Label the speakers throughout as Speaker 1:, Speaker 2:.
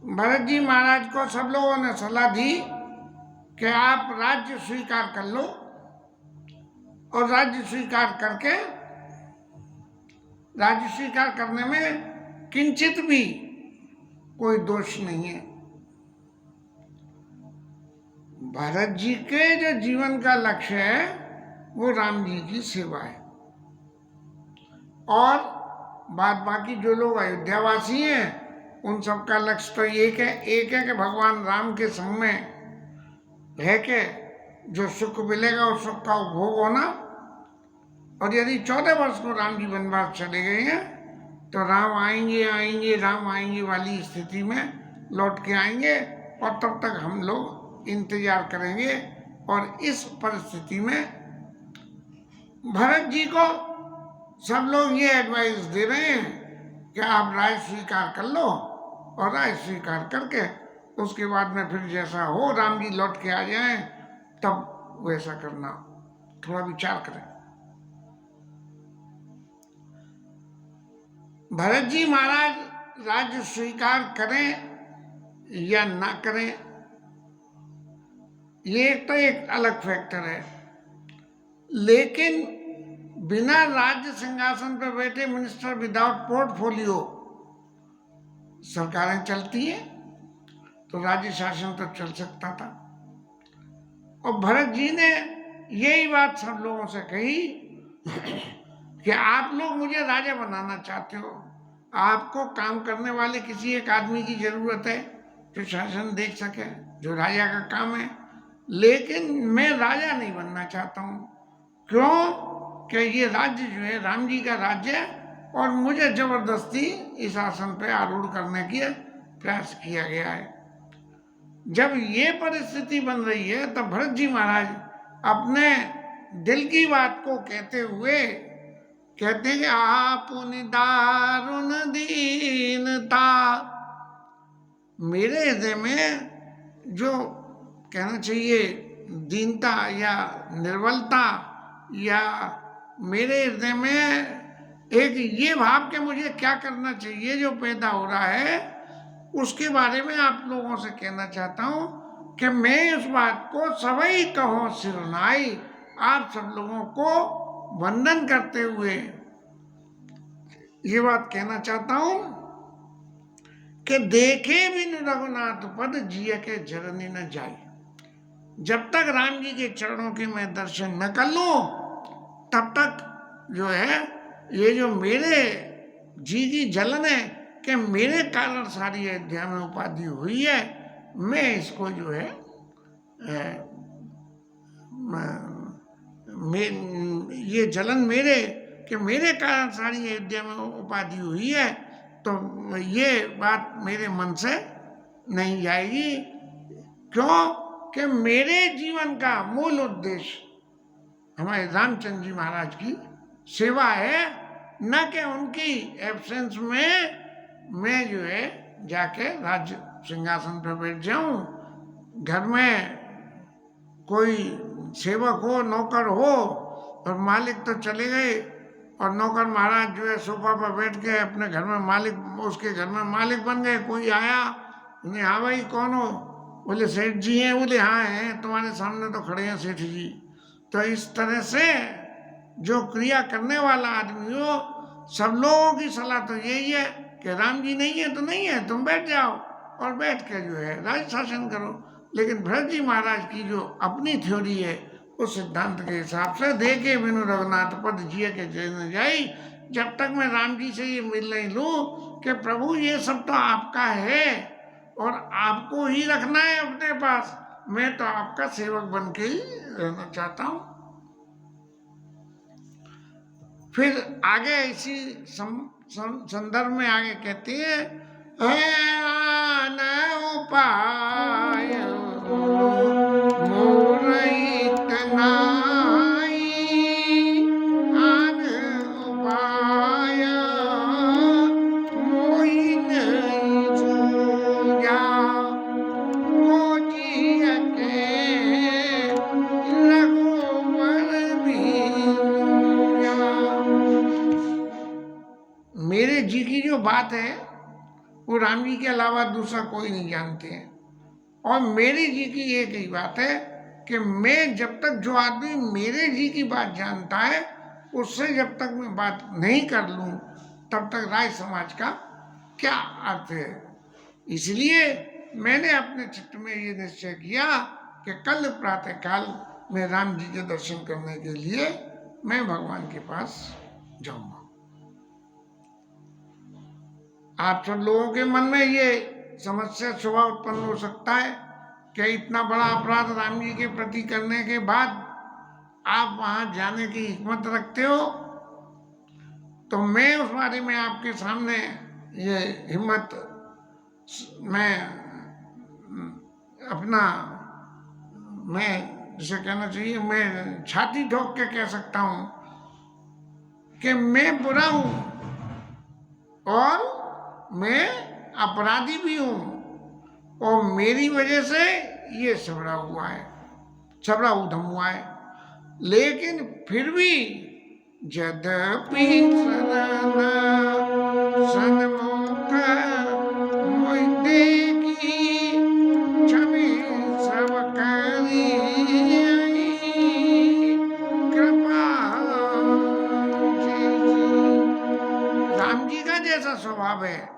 Speaker 1: भरत जी महाराज को सब लोगों ने सलाह दी कि आप राज्य स्वीकार कर लो, और राज्य स्वीकार करने में किंचित भी कोई दोष नहीं है। भरत जी के जो जीवन का लक्ष्य है वो राम जी की सेवा है, और बाकी जो लोग अयोध्यावासी हैं उन सबका लक्ष्य तो एक है कि भगवान राम के संग में रह के जो सुख मिलेगा उस सुख का उपभोग होना। और यदि 14 वर्ष को राम जी वनवास चले गए हैं तो राम आएंगे वाली स्थिति में लौट के आएंगे, और तब तक हम लोग इंतजार करेंगे। और इस परिस्थिति में भरत जी को सब लोग ये एडवाइस दे रहे हैं कि आप राय स्वीकार कर लो, और राय स्वीकार करके उसके बाद में फिर जैसा हो राम जी लौट के आ जाएं तब वैसा करना, थोड़ा विचार करें। भरत जी महाराज राज्य स्वीकार करें या ना करें, ये तो एक अलग फैक्टर है, लेकिन बिना राज्य सिंहासन पर बैठे मिनिस्टर विदाउट पोर्टफोलियो सरकारें चलती है, तो राज्य शासन तो चल सकता था। और भरत जी ने यही बात सब लोगों से कही कि आप लोग मुझे राजा बनाना चाहते हो, आपको काम करने वाले किसी एक आदमी की जरूरत है जो शासन देख सके, जो राजा का काम है, लेकिन मैं राजा नहीं बनना चाहता हूँ। क्यों? कि ये राज्य जो है राम जी का राज्य है, और मुझे जबरदस्ती इस आसन पे आरूढ़ करने की प्रयास किया गया है। जब ये परिस्थिति बन रही है तब भरत जी महाराज अपने दिल की बात को कहते हुए कहते हैं कि आपुनि दारुण दीनता, मेरे हृदय में जो कहना चाहिए दीनता या निर्बलता, या मेरे हृदय में एक ये भाव कि मुझे क्या करना चाहिए जो पैदा हो रहा है, उसके बारे में आप लोगों से कहना चाहता हूं कि मैं उस बात को सभी कहो सिरनाई, आप सब लोगों को वंदन करते हुए ये बात कहना चाहता हूं कि देखे बिन रघुनाथ पद जिय के जरनी न जाए। जब तक राम जी के चरणों के मैं दर्शन न कर लूं तब तक जो है ये जो मेरे जी की जलन है कि मेरे कारण सारी अयोध्या में उपाधि हुई है, मैं इसको जो है ये जलन मेरे कि मेरे कारण सारी अयोध्या में उपाधि हुई है, तो ये बात मेरे मन से नहीं जाएगी। क्यों? कि मेरे जीवन का मूल उद्देश्य हमारे रामचंद्र जी महाराज की सेवा है, न कि उनकी एब्सेंस में मैं जो है जाके राज्य सिंहासन पर बैठ जाऊं। घर में कोई सेवक हो, नौकर हो, और मालिक तो चले गए और नौकर महाराज जो है सोफा पर बैठ के अपने घर में मालिक, उसके घर में मालिक बन गए। कोई आया, उन्हें हाँ भाई कौन हो? बोले सेठ जी हैं। बोले हाँ हैं, तुम्हारे सामने तो खड़े हैं सेठ जी। तो इस तरह से जो क्रिया करने वाला आदमी हो, सब लोगों की सलाह तो यही है कि राम जी नहीं है तो नहीं है, तुम बैठ जाओ और बैठ के जो है राज्य शासन करो। लेकिन भरत जी महाराज की जो अपनी थ्योरी है उस सिद्धांत के हिसाब से देखे बिनु रघुनाथ पद जिय के जरनी जाई, जब तक मैं राम जी से ये मिल नहीं लूं कि प्रभु ये सब तो आपका है और आपको ही रखना है अपने पास, मैं तो आपका सेवक बन के ही रहना चाहता हूं। फिर आगे इसी संदर्भ में आगे कहती है, आन उपाय मोर इतनाई, आन उपाय मोहि नहीं सूझा, को जिय के रघुवर बीजा। मेरे जी की जो बात है वो राम जी के अलावा दूसरा कोई नहीं जानते हैं। और मेरी जी की एक ही बात है कि मैं जब तक, जो आदमी मेरे जी की बात जानता है उससे जब तक मैं बात नहीं कर लूं तब तक राय समाज का क्या अर्थ है। इसलिए मैंने अपने चित्त में ये निश्चय किया कि कल प्रातःकाल मैं राम जी के दर्शन करने के लिए मैं भगवान के पास जाऊंगा। आप सब लोगों के मन में ये समस्या सुबह उत्पन्न हो सकता है कि इतना बड़ा अपराध राम जी के प्रति करने के बाद आप वहां जाने की हिम्मत रखते हो। तो मैं उस बारे में आपके सामने ये हिम्मत मैं अपना, मैं जिसे कहना चाहिए, मैं छाती ठोक के कह सकता हूं कि मैं बुरा हूं और मैं अपराधी भी हूं और मेरी वजह से ये सबड़ा हुआ है, सबड़ा उधम हुआ है। लेकिन फिर भी यद्यपि सन्मुख मोहि देखी क्षमे सब करी कृपा। राम जी का जैसा स्वभाव है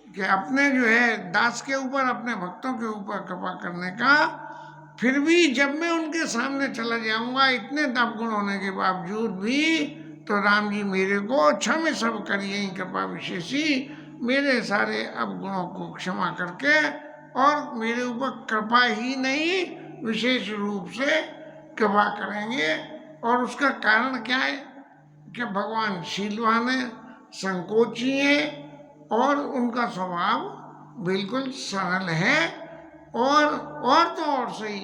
Speaker 1: कि अपने जो है दास के ऊपर, अपने भक्तों के ऊपर कृपा करने का, फिर भी जब मैं उनके सामने चला जाऊंगा इतने तपगुण होने के बावजूद भी, तो राम जी मेरे को क्षम सब करिए कृपा विशेषी, मेरे सारे अवगुणों को क्षमा करके और मेरे ऊपर कृपा ही नहीं विशेष रूप से कृपा करेंगे। और उसका कारण क्या है कि भगवान शीलवान है, संकोची है और उनका स्वभाव बिल्कुल सरल है। और तो और सही,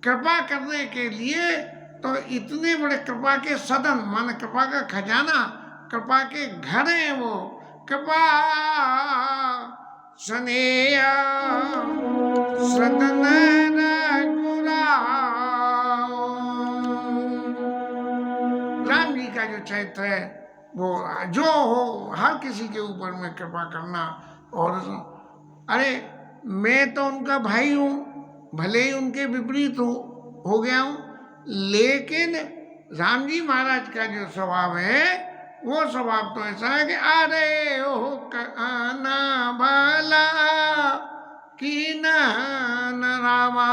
Speaker 1: कृपा करने के लिए तो इतने बड़े कृपा के सदन, माने कृपा का खजाना, कृपा के घर हैं वो। कृपा स्नेह सदन राम जी का जो चरित्र है वो जो हो हर किसी के ऊपर में कृपा करना। और अरे मैं तो उनका भाई हूं, भले ही उनके विपरीत हो गया हूं, लेकिन राम जी महाराज का जो स्वभाव है वो स्वभाव तो ऐसा है कि अरे ओ कहना भला की न रामा।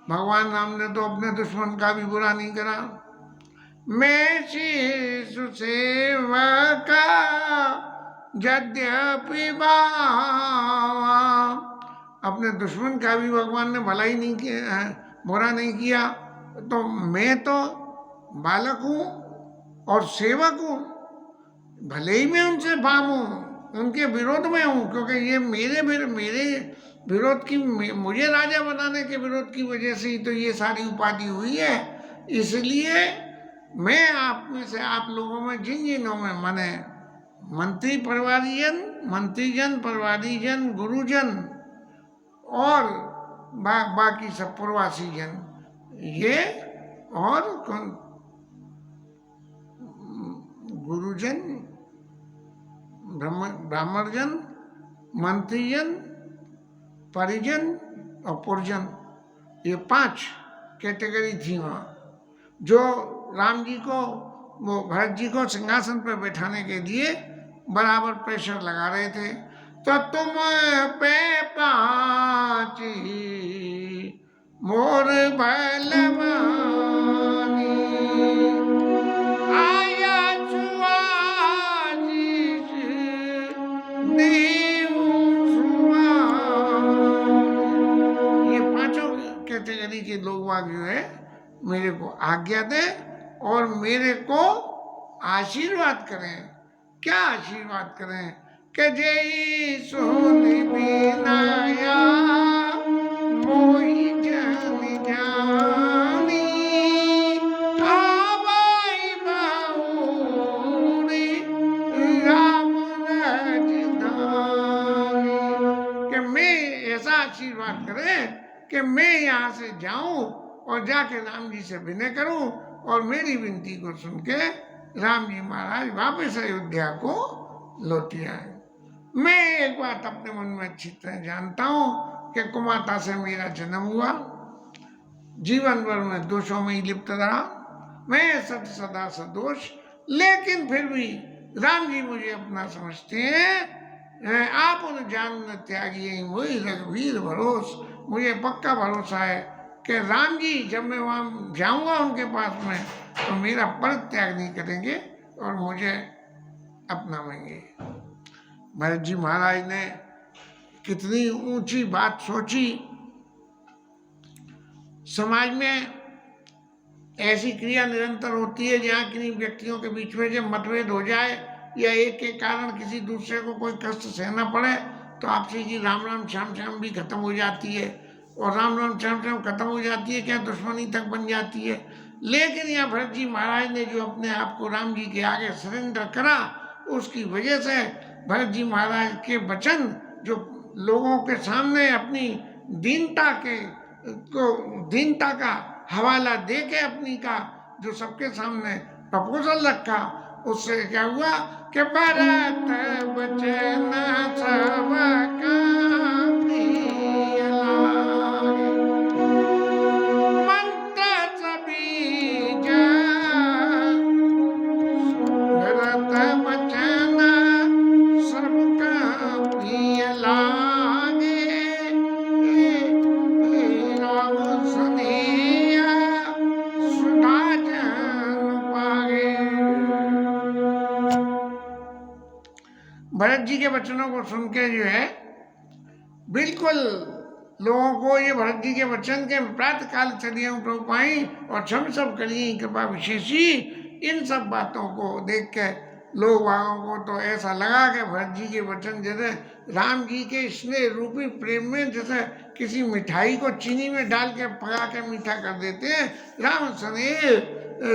Speaker 1: भगवान राम ने तो अपने दुश्मन का भी बुरा नहीं करा। मैं शिशु सेवका यद्यपि बावा, अपने दुश्मन का भी भगवान ने भला ही नहीं किया, बुरा नहीं किया। तो मैं तो बालक हूँ और सेवक हूँ, भले ही मैं उनसे बाम हूँ, उनके विरोध में हूँ, क्योंकि ये मेरे विरोध की, मुझे राजा बनाने के विरोध की वजह से ही तो ये सारी उपाधि हुई है। इसलिए मैं आप में से, आप लोगों में जिन जिनों में माने मंत्रीजन परिवारीजन गुरुजन और बाकी सब प्रवासी जन, ये और गुरुजन, ब्राह्मणजन, मंत्रीजन, परिजन और पुरजन, ये 5 कैटेगरी थी वहाँ, जो राम जी को, वो भरत जी को सिंहासन पर बैठाने के लिए बराबर प्रेशर लगा रहे थे। तो तुम पे 5 मोर बलवानी, आया चुआजीज देव सुआनी। ये 5 कैटेगरी के लोग जो है मेरे को आज्ञा दे और मेरे को आशीर्वाद करें। क्या आशीर्वाद करें कि जय सोनी बिनाया मोहि जन जानी, आवाई बाऊरी राम राजधानी। कि मैं ऐसा आशीर्वाद करें कि मैं यहाँ से जाऊं और जाके राम जी से विनय करूं और मेरी विनती को सुन के राम जी महाराज वापस अयोध्या को लौट आए। मैं एक बात अपने मन में अच्छी तरह जानता हूं कि कुमाता से मेरा जन्म हुआ, जीवन भर में दोषों में ही लिप्त रहा, मैं सदा सदोष, लेकिन फिर भी राम जी मुझे अपना समझते हैं। आप उन जान त्यागी वही रघुवीर भरोस। मुझे पक्का भरोसा है कि राम जी जब मैं वहाँ जाऊँगा उनके पास में तो मेरा परित्याग नहीं करेंगे और मुझे अपनाएंगे। भरत जी महाराज ने कितनी ऊंची बात सोची। समाज में ऐसी क्रिया निरंतर होती है जहाँ किन्हीं व्यक्तियों के बीच में जब मतभेद हो जाए या एक के कारण किसी दूसरे को कोई कष्ट सहना पड़े तो आपसी की राम राम श्याम श्याम भी खत्म हो जाती है, और राम राम श्याम श्याम खत्म हो जाती है, क्या दुश्मनी तक बन जाती है। लेकिन यहाँ भरत जी महाराज ने जो अपने आप को राम जी के आगे सरेंडर करा, उसकी वजह से भरत जी महाराज के वचन जो लोगों के सामने अपनी दीनता का हवाला दे के अपनी का जो सबके सामने प्रपोजल रखा, उससे क्या हुआ कि भरत वचन सबका प्रिय लागे, मंत्र सभी जन भरत वचन सबका प्रिय लागे, राम सनेहा सुधा जन पागे। भरत जी के वचनों को सुन के जो है बिल्कुल लोगों को ये भरत जी के वचन के प्रातः काल चलिए प्रभु पाई और क्षम सब करिए कृपा विशेषी, इन सब बातों को देख के लोग वागों को तो ऐसा लगा कि भरत जी के वचन जैसे राम जी के स्नेह रूपी प्रेम में जैसे किसी मिठाई को चीनी में डाल के पका के मीठा कर देते हैं, राम स्नेह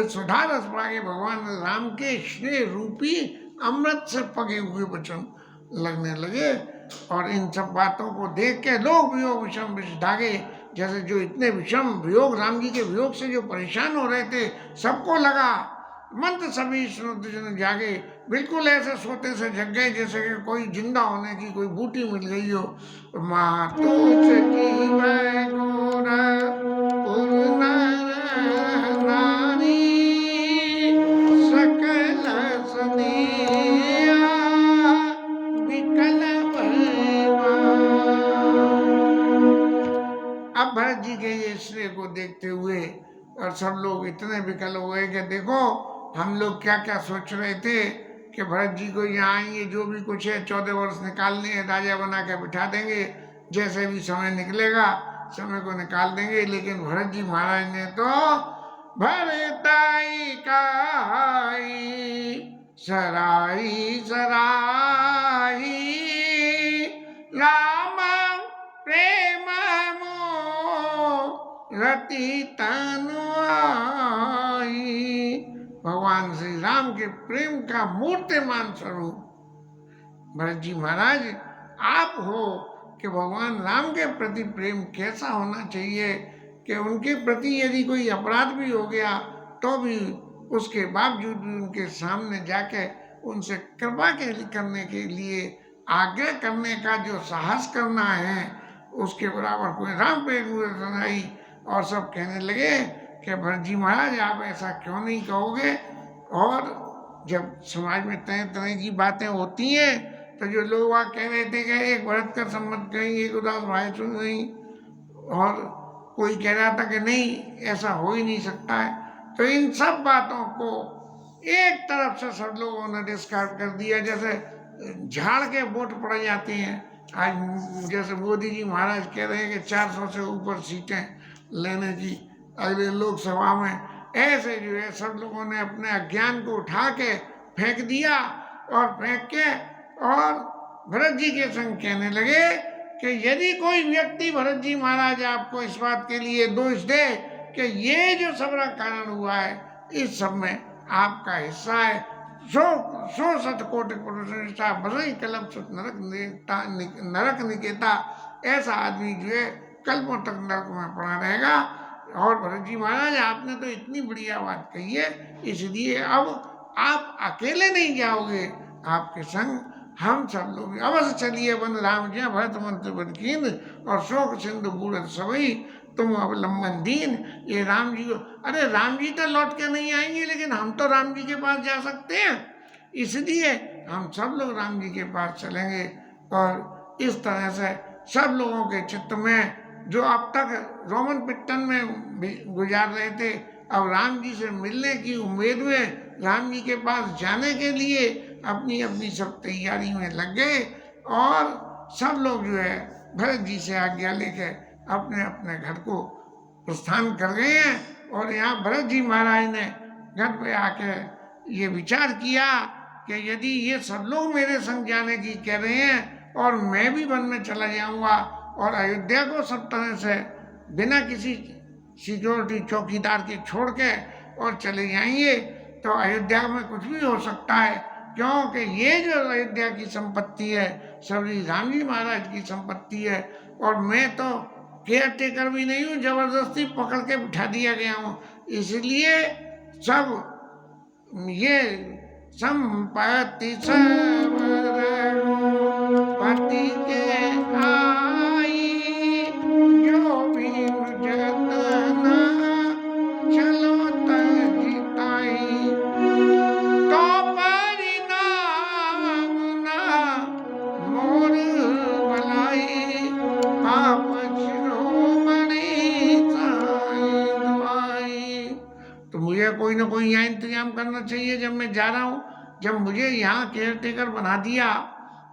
Speaker 1: सुधा रस पागे, भगवान राम के स्नेह रूपी अमृत से पके हुए वचन लगने लगे। और इन सब बातों को देख के लोग वियोग विषम विष धागे, जैसे जो इतने विषम वियोग राम जी के वियोग से जो परेशान हो रहे थे, सबको लगा मंत्र सभी जन जागे, बिल्कुल ऐसे सोते से जग गए जैसे कि कोई जिंदा होने की कोई बूटी मिल गई हो। मातु सकल स्नेहा विकल। अब भरत जी के ये स्नेह को देखते हुए और सब लोग इतने विकल हो गए कि देखो हम लोग क्या क्या सोच रहे थे कि भरत जी को यहाँ आएंगे, जो भी कुछ है 14 वर्ष निकालने हैं, राजा बना के बिठा देंगे, जैसे भी समय निकलेगा समय को निकाल देंगे। लेकिन भरत जी महाराज ने तो भरताई काई सराई सराई राम प्रेम रति तनु आई। भगवान श्री राम के प्रेम का मूर्तिमान स्वरूप भरत जी महाराज आप हो कि भगवान राम के प्रति प्रेम कैसा होना चाहिए कि उनके प्रति यदि कोई अपराध भी हो गया तो भी उसके बावजूद भी उनके सामने जाके उनसे कृपा करने के लिए आग्रह करने का जो साहस करना है, उसके बराबर कोई राम प्रेम सुनाई। और सब कहने लगे कि भरत जी महाराज आप ऐसा क्यों नहीं कहोगे। और जब समाज में तरह तरह की बातें होती हैं तो जो लोग वहाँ कह रहे थे कि एक भरत का सम्मत कहीं एक उदास भाई सुन नहीं, और कोई कह रहा था कि नहीं ऐसा हो ही नहीं सकता है। तो इन सब बातों को एक तरफ से सब लोगों ने डिस्कार्ड कर दिया, जैसे झाड़ के वोट पड़ जाते हैं। आज जैसे मोदी जी महाराज कह रहे हैं कि 400 से ऊपर सीटें लेने की अगले लोकसभा में, ऐसे जो है सब लोगों ने अपने अज्ञान को उठा के फेंक दिया और फेंक के और भरत जी के संग कहने लगे कि यदि कोई व्यक्ति भरत जी महाराज आपको इस बात के लिए दोष दे कि ये जो सबरा कारण हुआ है इस सब में आपका हिस्सा है, सो शतकोटि पुरुष भले कलम सुत नरक निकेता, ऐसा आदमी जो है कल्पों तक नरक में पड़ा रहेगा। और भरत जी महाराज आपने तो इतनी बढ़िया बात कही है, इसलिए अब आप अकेले नहीं जाओगे, आपके संग हम सब लोग अवश्य चलिए वन राम ज्यों भरत मंत्र बन कीन, और शोक सिंधु बूढ़त सबई तुम अवलंबन दीन। ये राम जी को, अरे राम जी तो लौट के नहीं आएंगे, लेकिन हम तो राम जी के पास जा सकते हैं, इसलिए हम सब लोग राम जी के पास चलेंगे। और इस तरह से सब लोगों के चित्त में, जो अब तक रोमन पिट्टन में गुजार रहे थे, अब राम जी से मिलने की उम्मीद में राम जी के पास जाने के लिए अपनी अपनी सब तैयारी में लग गए। और सब लोग जो है भरत जी से आज्ञा लेके अपने अपने घर को प्रस्थान कर गए हैं। और यहाँ भरत जी महाराज ने घर पे आके ये विचार किया कि यदि ये सब लोग मेरे संग जाने की कह रहे हैं और मैं भी वन में चला जाऊंगा और अयोध्या को सब तरह से बिना किसी सिक्योरिटी चौकीदार के छोड़ के और चले जाएंगे, तो अयोध्या में कुछ भी हो सकता है, क्योंकि ये जो अयोध्या की संपत्ति है श्री राम जी महाराज की संपत्ति है, और मैं तो केयर टेकर भी नहीं हूँ, जबरदस्ती पकड़ के बिठा दिया गया हूँ। इसलिए सब ये संपत्ति सब पति के आई, जो भी जतन चलो तजिताई, तो परिणाम ना मोर भलाई, पाप शिरोमणि साई दुआई। तो मुझे कोई ना कोई यहाँ इंतजाम करना चाहिए। जब मैं जा रहा हूँ, जब मुझे यहाँ केयर टेकर बना दिया,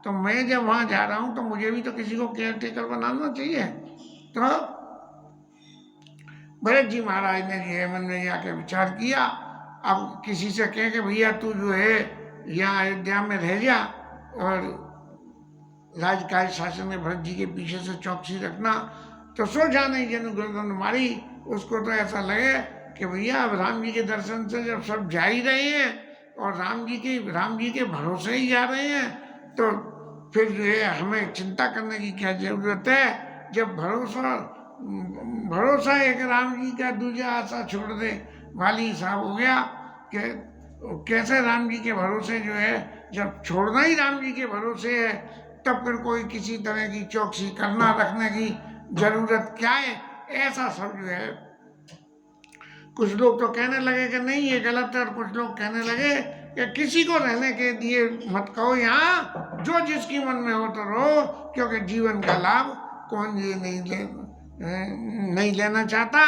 Speaker 1: तो मैं जब वहाँ जा रहा हूँ तो मुझे भी तो किसी को केयर टेकर बनाना चाहिए। तो भरत जी महाराज ने जो है मन में जाके विचार किया, अब किसी से कह के भैया तू जो है यहाँ अयोध्या में रह जा, और राजकाज शासन में भरत जी के पीछे से चौकसी रखना। तो सोचा नहीं, जन गर्दन मारी, उसको तो ऐसा लगे कि भैया अब राम जी के दर्शन से जब सब जा ही रहे हैं और राम जी के भरोसे ही जा रहे हैं, तो फिर जो है हमें चिंता करने की क्या जरूरत है। जब भरोसा एक राम जी का, दूजा आशा छोड़ दे वाली हिसाब हो गया कि कैसे राम जी के भरोसे जो है, जब छोड़ना ही राम जी के भरोसे है, तब फिर कोई किसी तरह की चौकसी करना रखने की जरूरत क्या है। ऐसा सब जो है, कुछ लोग तो कहने लगे कि नहीं ये गलत है, और कुछ लोग कहने लगे कि किसी को रहने के लिए मत कहो, यहाँ जो जिसकी मन में हो तो रहो, क्योंकि जीवन का लाभ कौन ये नहीं लेना चाहता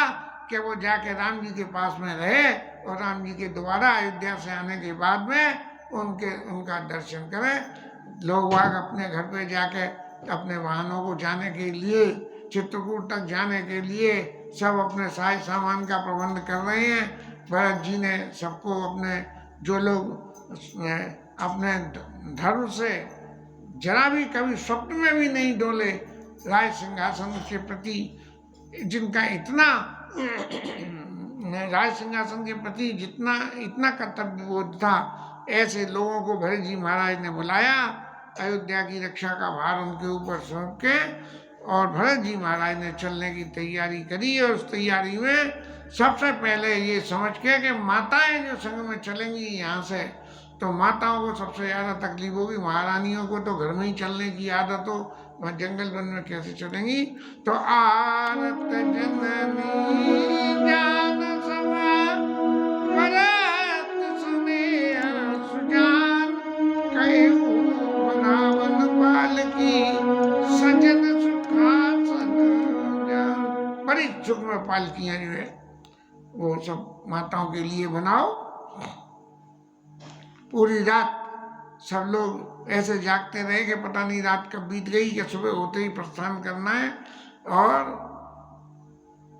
Speaker 1: कि वो जाके राम जी के पास में रहे और राम जी के दोबारा अयोध्या से आने के बाद में उनका दर्शन करें। लोग वाग अपने घर पे जाके अपने वाहनों को जाने के लिए, चित्रकूट तक जाने के लिए सब अपने सामान का प्रबंध कर रहे हैं। भरत जी ने सबको अपने, जो लोग अपने धर्म से जरा भी कभी स्वप्न में भी नहीं डोले, राज सिंहासन के प्रति जिनका इतना राज सिंहासन के प्रति इतना कर्तव्य बोध था, ऐसे लोगों को भरत जी महाराज ने बुलाया, अयोध्या की रक्षा का भार उनके ऊपर सौंप के, और भरत जी महाराज ने चलने की तैयारी करी। और उस तैयारी में सबसे पहले ये समझ के कि माताएं जो संग में चलेंगी यहाँ से, तो माताओं को सबसे ज़्यादा तकलीफ होगी। महारानियों को तो घर में ही चलने की आदत हो, वहाँ जंगल वन में कैसे चलेंगी। तो आरत जननी जान सवा भरत सुने सुजान, कहूँ बनावन बाल की सजन सुखासन जान। बड़ी सुख में पालकियाँ जो है वो सब माताओं के लिए बनाओ। पूरी रात सब लोग ऐसे जागते रहे कि पता नहीं रात कब बीत गई, कि सुबह होते ही प्रस्थान करना है। और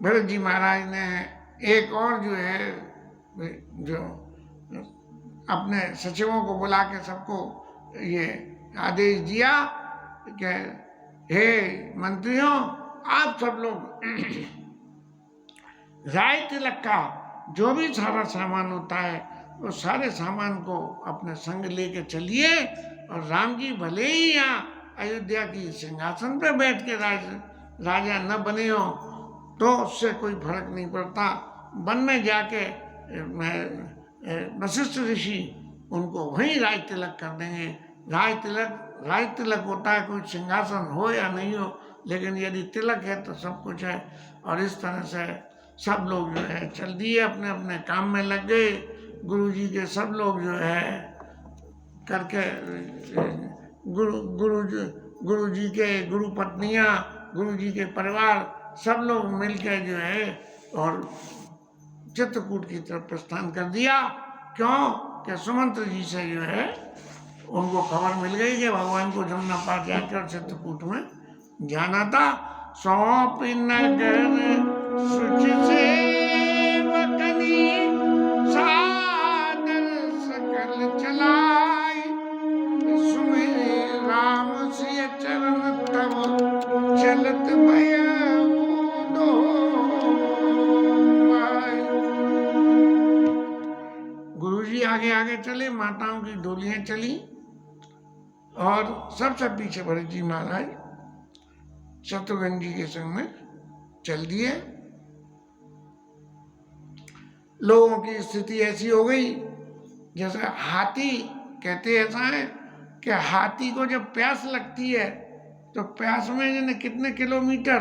Speaker 1: भरत जी महाराज ने एक और जो है, जो अपने सचिवों को बुला के सबको ये आदेश दिया कि हे मंत्रियों, आप सब लोग राय तिलक का जो भी सारा सामान होता है, वो सारे सामान को अपने संग लेके चलिए। और राम जी भले ही यहाँ अयोध्या की सिंहासन पे बैठ के राजा न बने हो, तो उससे कोई फर्क नहीं पड़ता। वन में जाके वशिष्ठ ऋषि उनको वहीं राज तिलक कर देंगे, राज तिलक होता है, कोई सिंहासन हो या नहीं हो, लेकिन यदि तिलक है तो सब कुछ है। और इस तरह से सब लोग जो है चल दिए, अपने अपने काम में लग गए। गुरुजी के सब लोग जो है करके गुरुजी के गुरु पत्नियां, गुरुजी के परिवार सब लोग मिलकर जो है और चित्रकूट की तरफ प्रस्थान कर दिया। क्यों कि सुमंत्र जी से जो है उनको खबर मिल गई कि भगवान को जमुना पार जाकर चित्रकूट में जाना था। सौंप नगर सुचि सेवकनी, सादर सकल चलाई, सुमिरे राम सिय चरण तब चलत भयउ दोहाई। गुरुजी आगे आगे चले, माताओं की डोलियां चली और सबसे पीछे भरत जी महाराज शत्रुघ्न जी के संग में चल दिए। लोगों की स्थिति ऐसी हो गई जैसे हाथी, कहते ऐसा है कि हाथी को जब प्यास लगती है तो प्यास में जाने कितने किलोमीटर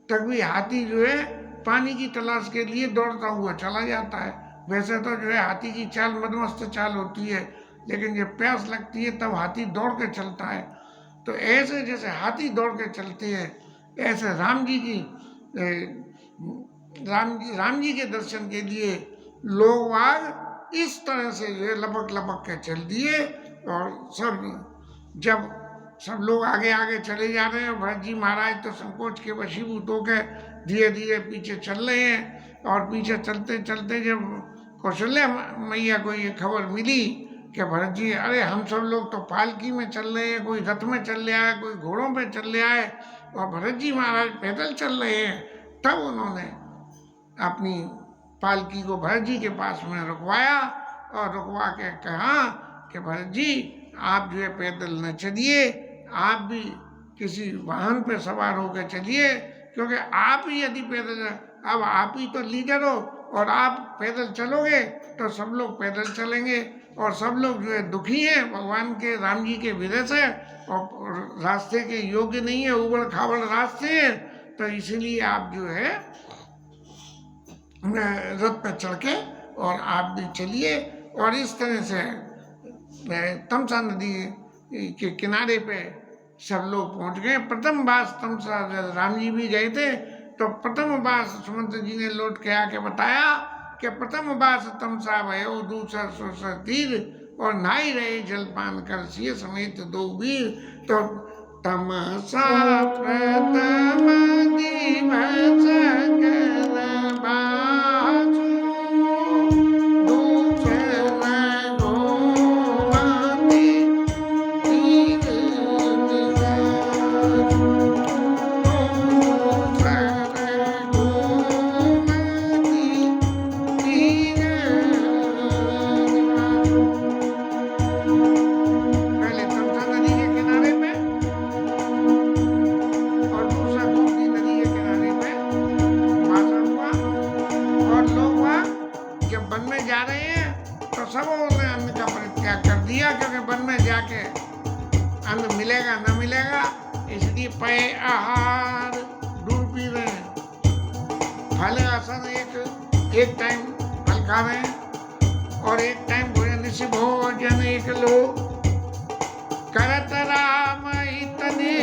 Speaker 1: तक भी हाथी जो है पानी की तलाश के लिए दौड़ता हुआ चला जाता है। वैसे तो जो है हाथी की चाल मदमस्त चाल होती है, लेकिन जब प्यास लगती है तब हाथी दौड़ के चलता है। तो ऐसे जैसे हाथी दौड़ के चलते हैं, ऐसे राम जी के दर्शन के लिए लोग आज इस तरह से जो है लपक लपक के चल दिए। और जब सब लोग आगे आगे चले जा रहे हैं, भरत जी महाराज तो संकोच के वशीभूत होकर धीरे धीरे पीछे चल रहे हैं। और पीछे चलते चलते जब कौशल्या मैया को ये खबर मिली कि भरत जी, अरे हम सब लोग तो पालकी में चल रहे हैं, कोई रथ में चल रहा है, कोई घोड़ों पे चल रहा है, और भरत जी महाराज पैदल चल रहे हैं, तब उन्होंने अपनी पालकी को भरत जी के पास में रुकवाया और रुकवा के कहा कि भरत जी आप जो है पैदल न चलिए, आप भी किसी वाहन पे सवार होकर चलिए, क्योंकि आप ही यदि पैदल, अब आप ही तो लीडर हो और आप पैदल चलोगे तो सब लोग पैदल चलेंगे और सब लोग जो है दुखी हैं भगवान के राम जी के विरह से, और रास्ते के योग्य नहीं है, उबड़ खाबड़ रास्ते हैं। तो इसीलिए आप जो है रथ पर चढ़ के और आप भी चलिए। और इस तरह से तमसा नदी के किनारे पे सब लोग पहुंच गए। प्रथम बास तमसा राम जी भी गए थे, तो प्रथम बास सुमंत्र जी ने लौट के आके बताया कि प्रथम बास तमसा भयो, दूसर सुसर तीर, और नाई रहे जलपान कर सिय समेत दो वीर। तो तमसा प्रथम दिवस कर बाजू, अन्न मिलेगा न मिलेगा, इसलिए पे आहार दूध पी रहे हैं, फल आसन एक टाइम फल खा रहे हैं और एक टाइम भोजन से भोजन एक लो करत राम इतने